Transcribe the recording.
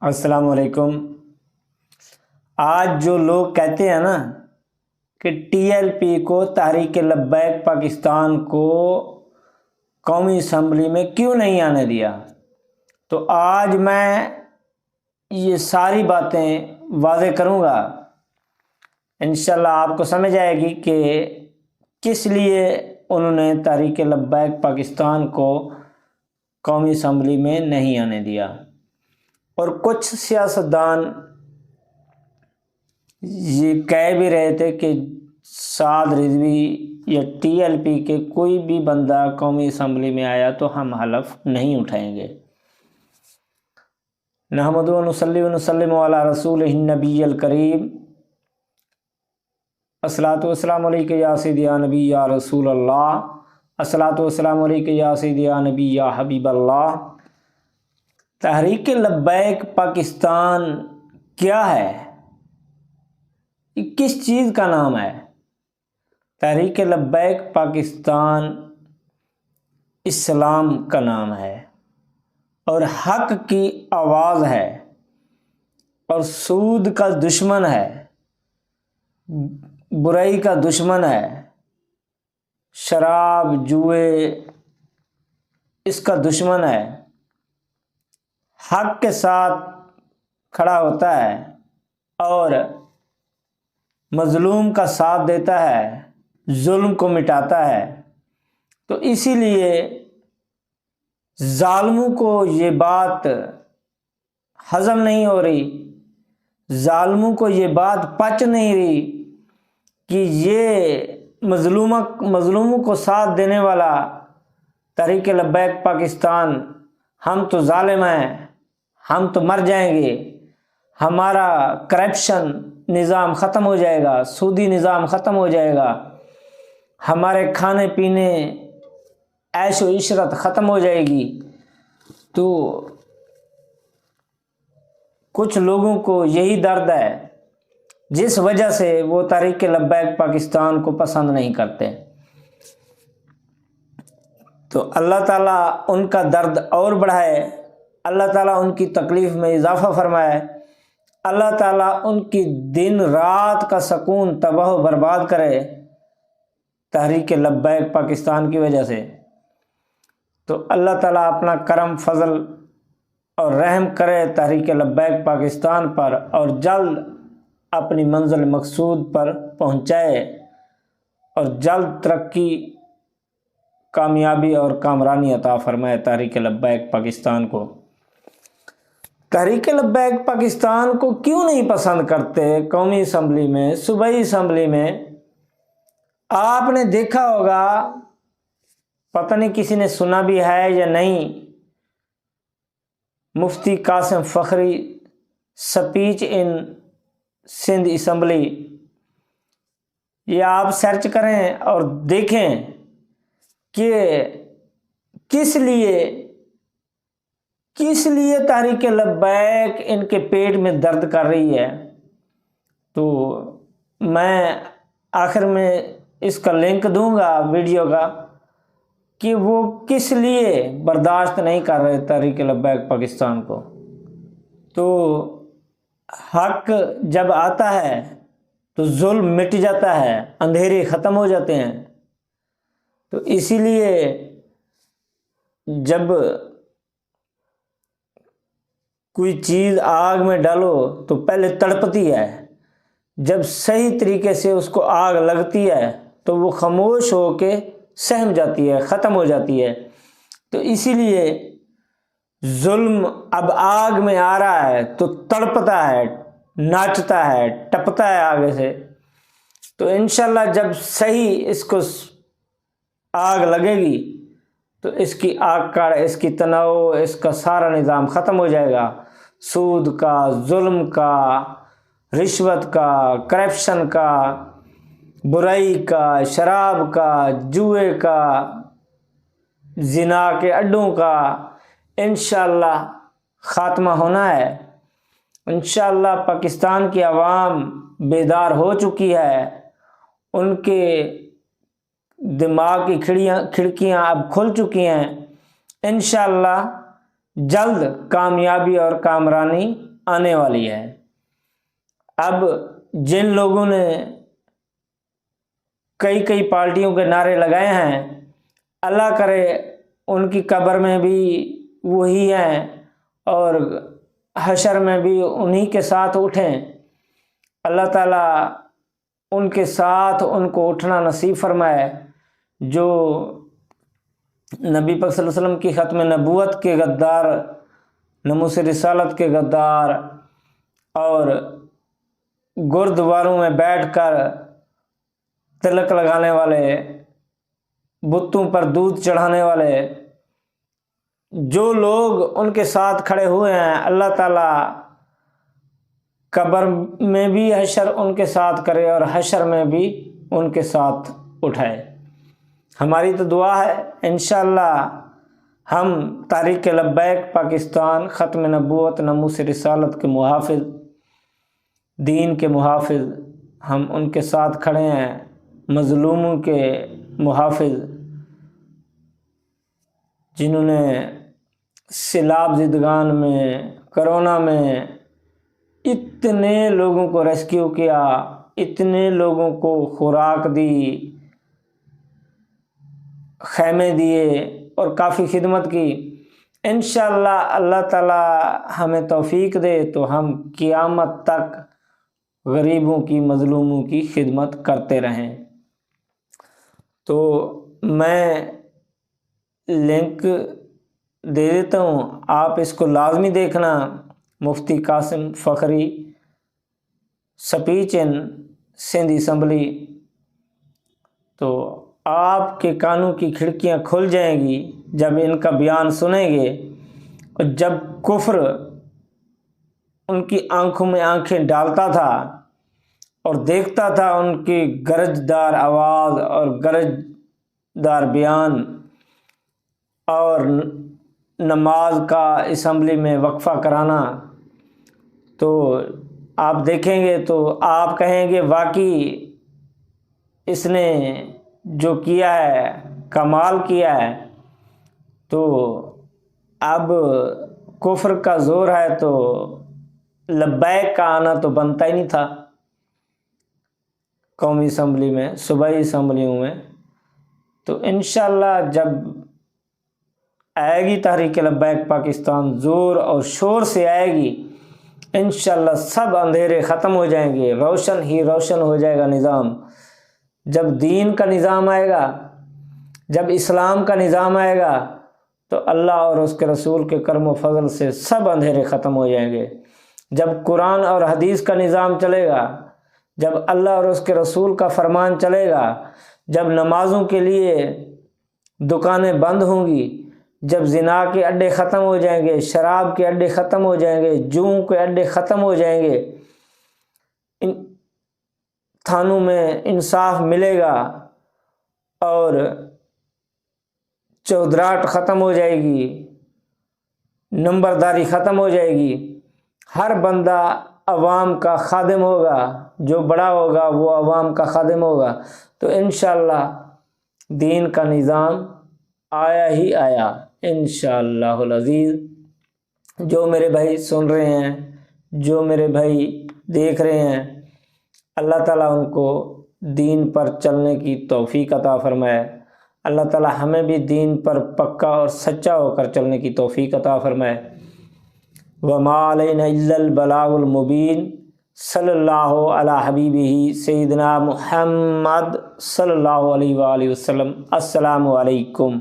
السلام علیکم۔ آج جو لوگ کہتے ہیں نا کہ ٹی ایل پی کو تحریک لبیک پاکستان کو قومی اسمبلی میں کیوں نہیں آنے دیا، تو آج میں یہ ساری باتیں واضح کروں گا۔ انشاءاللہ آپ کو سمجھ آئے گی کہ کس لیے انہوں نے تحریک لبیک پاکستان کو قومی اسمبلی میں نہیں آنے دیا۔ اور کچھ سیاستدان یہ کہہ بھی رہے تھے کہ سعد رضوی یا ٹی ایل پی کے کوئی بھی بندہ قومی اسمبلی میں آیا تو ہم حلف نہیں اٹھائیں گے۔ نحمدہ و نصلی و نسلم علی رسولہ النبی الکریم، الصلاۃ والسلام علیک یا سیدی یا نبی یا رسول اللہ، الصلاۃ والسلام علیک یا سیدی یا نبی یا حبیب اللہ۔ تحریک لبیک پاکستان کیا ہے؟ یہ کس چیز کا نام ہے؟ تحریک لبیک پاکستان اسلام کا نام ہے اور حق کی آواز ہے اور سود کا دشمن ہے، برائی کا دشمن ہے، شراب جوئے اس کا دشمن ہے، حق کے ساتھ کھڑا ہوتا ہے اور مظلوم کا ساتھ دیتا ہے، ظلم کو مٹاتا ہے۔ تو اسی لیے ظالموں کو یہ بات ہضم نہیں ہو رہی، ظالموں کو یہ بات پچ نہیں رہی کہ یہ مظلوموں کو ساتھ دینے والا تحریک لبیک پاکستان، ہم تو ظالم ہیں، ہم تو مر جائیں گے، ہمارا کرپشن نظام ختم ہو جائے گا، سودی نظام ختم ہو جائے گا، ہمارے کھانے پینے عیش و عشرت ختم ہو جائے گی۔ تو کچھ لوگوں کو یہی درد ہے جس وجہ سے وہ تحریک لبیک پاکستان کو پسند نہیں کرتے۔ تو اللہ تعالیٰ ان کا درد اور بڑھائے، اللہ تعالیٰ ان کی تکلیف میں اضافہ فرمائے، اللہ تعالیٰ ان کی دن رات کا سکون تباہ و برباد کرے تحریک لبیک پاکستان کی وجہ سے۔ تو اللہ تعالیٰ اپنا کرم فضل اور رحم کرے تحریک لبیک پاکستان پر اور جلد اپنی منزل مقصود پر پہنچائے اور جلد ترقی، کامیابی اور کامرانی عطا فرمائے تحریک لبیک پاکستان کو۔ تحریک لبیک پاکستان کو کیوں نہیں پسند کرتے قومی اسمبلی میں، صوبائی اسمبلی میں؟ آپ نے دیکھا ہوگا، پتہ نہیں کسی نے سنا بھی ہے یا نہیں، مفتی قاسم فخری سپیچ ان سندھ اسمبلی، یہ آپ سرچ کریں اور دیکھیں کہ کس لیے تحریک لبیک ان کے پیٹ میں درد کر رہی ہے۔ تو میں آخر میں اس کا لنک دوں گا ویڈیو کا کہ وہ کس لیے برداشت نہیں کر رہے تحریک لبیک پاکستان کو۔ تو حق جب آتا ہے تو ظلم مٹ جاتا ہے، اندھیرے ختم ہو جاتے ہیں۔ تو اسی لیے جب کوئی چیز آگ میں ڈالو تو پہلے تڑپتی ہے، جب صحیح طریقے سے اس کو آگ لگتی ہے تو وہ خاموش ہو کے سہم جاتی ہے، ختم ہو جاتی ہے۔ تو اسی لیے ظلم اب آگ میں آ رہا ہے تو تڑپتا ہے، ناچتا ہے، ٹپتا ہے آگے سے۔ تو انشاءاللہ جب صحیح اس کو آگ لگے گی تو اس کی آگ کا، اس کی تناؤ، اس کا سارا نظام ختم ہو جائے گا، سود کا، ظلم کا، رشوت کا، کرپشن کا، برائی کا، شراب کا، جوئے کا، زنا کے اڈوں کا انشاءاللہ خاتمہ ہونا ہے۔ انشاءاللہ پاکستان کی عوام بیدار ہو چکی ہے، ان کے دماغ کی کھڑکیاں اب کھل چکی ہیں۔ انشاءاللہ جلد کامیابی اور کامرانی آنے والی ہے۔ اب جن لوگوں نے کئی پارٹیوں کے نعرے لگائے ہیں، اللہ کرے ان کی قبر میں بھی وہی ہیں اور حشر میں بھی انہی کے ساتھ اٹھیں۔ اللہ تعالیٰ ان کے ساتھ ان کو اٹھنا نصیب فرمائے، جو نبی پاک صلی اللہ علیہ وسلم کی ختم نبوت کے غدار، ناموس رسالت کے غدار، اور گردواروں میں بیٹھ کر تلک لگانے والے، بتوں پر دودھ چڑھانے والے، جو لوگ ان کے ساتھ کھڑے ہوئے ہیں، اللہ تعالیٰ قبر میں بھی حشر ان کے ساتھ کرے اور حشر میں بھی ان کے ساتھ اٹھائے۔ ہماری تو دعا ہے، انشاءاللہ ہم تحریک لبیک پاکستان ختم نبوت ناموس رسالت کے محافظ، دین کے محافظ، ہم ان کے ساتھ کھڑے ہیں، مظلوموں کے محافظ، جنہوں نے سیلاب زدگان میں، کرونا میں اتنے لوگوں کو ریسکیو کیا، اتنے لوگوں کو خوراک دی، خیمے دیے اور کافی خدمت کی۔ انشاءاللہ اللہ تعالیٰ ہمیں توفیق دے تو ہم قیامت تک غریبوں کی، مظلوموں کی خدمت کرتے رہیں۔ تو میں لنک دے دیتا ہوں، آپ اس کو لازمی دیکھنا۔ مفتی قاسم فخری سپیچ ان سندھ اسمبلی، تو آپ کے کانوں کی کھڑکیاں کھل جائیں گی جب ان کا بیان سنیں گے، اور جب کفر ان کی آنکھوں میں آنکھیں ڈالتا تھا اور دیکھتا تھا ان کی گرجدار آواز اور گرجدار بیان، اور نماز کا اسمبلی میں وقفہ کرانا، تو آپ دیکھیں گے تو آپ کہیں گے واقعی اس نے جو کیا ہے کمال کیا ہے۔ تو اب کفر کا زور ہے تو لبیک کا آنا تو بنتا ہی نہیں تھا قومی اسمبلی میں، صوبائی اسمبلیوں میں۔ تو انشاءاللہ جب آئے گی تحریک لبیک پاکستان، زور اور شور سے آئے گی، انشاءاللہ سب اندھیرے ختم ہو جائیں گے، روشن ہی روشن ہو جائے گا نظام۔ جب دین کا نظام آئے گا، جب اسلام کا نظام آئے گا، تو اللہ اور اس کے رسول کے کرم و فضل سے سب اندھیرے ختم ہو جائیں گے۔ جب قرآن اور حدیث کا نظام چلے گا، جب اللہ اور اس کے رسول کا فرمان چلے گا، جب نمازوں کے لیے دکانیں بند ہوں گی، جب زنا کے اڈے ختم ہو جائیں گے، شراب کے اڈے ختم ہو جائیں گے، جوں کے اڈے ختم ہو جائیں گے، تھانوں میں انصاف ملے گا اور چودراہٹ ختم ہو جائے گی، نمبرداری ختم ہو جائے گی، ہر بندہ عوام کا خادم ہوگا، جو بڑا ہوگا وہ عوام کا خادم ہوگا، تو انشاءاللہ دین کا نظام آیا ہی آیا انشاءاللہ العزیز۔ جو میرے بھائی سن رہے ہیں، جو میرے بھائی دیکھ رہے ہیں، اللہ تعالیٰ ان کو دین پر چلنے کی توفیق عطا فرمائے۔ اللہ تعالیٰ ہمیں بھی دین پر پکا اور سچا ہو کر چلنے کی توفیق عطا فرمائے۔ وَمَا عَلَيْنَا إِلَّا الْبَلَاغُ الْمُبِينُ۔ صلی اللہ علی حبیبہ سیدنا محمد صلی اللہ علیہ وآلہ وسلم۔ السلام علیکم۔